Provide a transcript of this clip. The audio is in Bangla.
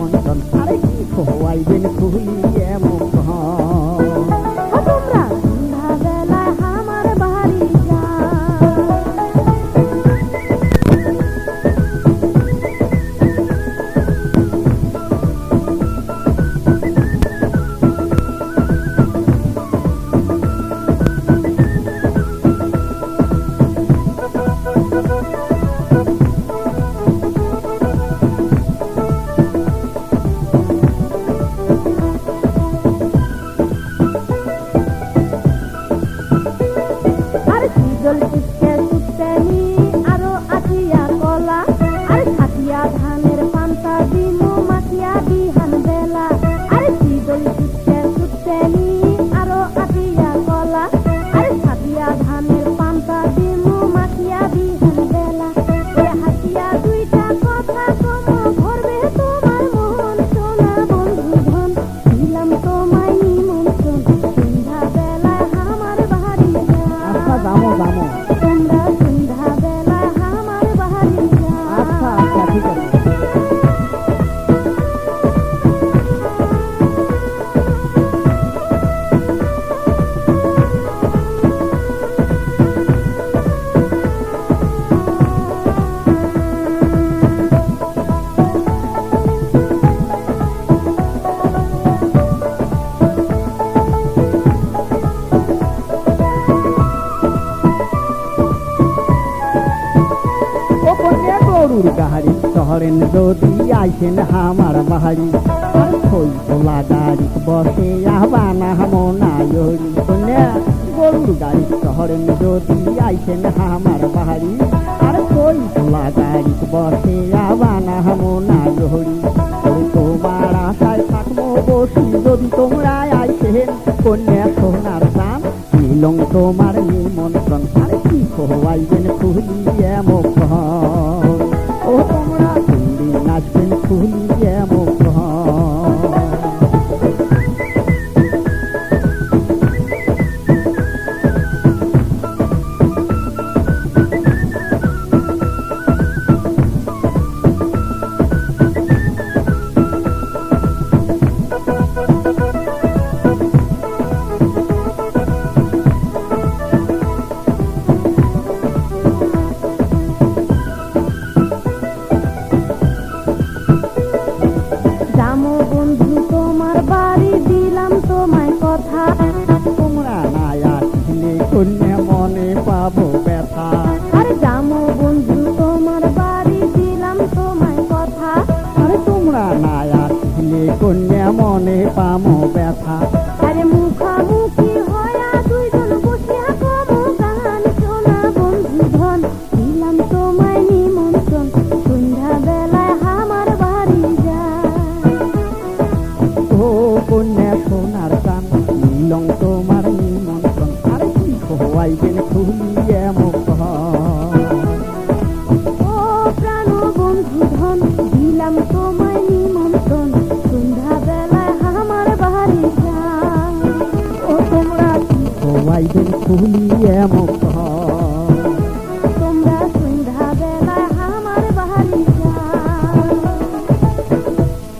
মন্ডন আরে কি খোয়াইবেন খুলিয়ে মুখ তোমরা সন্ধ্যাবেলায় আমার বাড়ি যাও। ধানের পান্তা দিমু মাখিয়া বিহান বেলা আরে শীতল শীতে সুতেনি আরো আটিয়া কলা আরে ছাতিয়া ধানের পান্তা দিমু মাখিয়া বিহান বেলা ওরে হাসিয়া দুইটা কথা কমো ভরবে তোমার মন সোনা বন্ধু ধন দিলাম তোমায় নিমন্ত্রণ সন্ধ্যা বেলায় আমার বাড়ি যাও। আচ্ছা যামো যামো তোমরা সন্ধ্যা বেলায় আমার বাড়ি যাও। আচ্ছা আচ্ছা ঠিক আছে গরুর গাড়ি শহরেন যদি আইসেন আমার বাহারি আর খই তোলা গাড়ি বসে আহবানা মনায়রি গরুর গাড়ি শহরেন যদি আইসেন আমার বাহারি আর খই তোলা গাড়ি বসে আহবানা মনায়রি তোমার আশায় থাকবো বসি যদি তোমরা আইসেন কন্যা সোনার দাম নিলং তোমার নিমন্ত্রণ আর কি খোয়াইবেন খুলিয়ে মুখ ও তোমরা কুন্দি নাচবেন খুলিয়ে মুখ তোমরা না আসলে কন্যা মনে পাবো ব্যথা আরে জামো বন্ধু তোমার বাড়ি দিলাম তোমায় কথা আরে তোমরা না আসলে কন্যা মনে পাবো ব্যথা আরে মুখামুখি হয়া দুইজন বসিয়া কমো গান শোনা বন্ধু ধন দিলাম তোমায় নিমন্ত্রণ সন্ধ্যা বেলায় আমার বাড়ি যাও। ও কন্যা সোনার গান নিলং তোমার নিমন্ত্রণ আর কি খোয়াইবেন খুলিয়ে মুখ ও প্রাণ বন্ধু ধন দিলাম তোমায় নিমন্ত্রণ সন্ধ্যা বেলায় আমার বাড়ি যাও। ও তোমরা কি খোয়াইবেন খুলিয়ে মুখ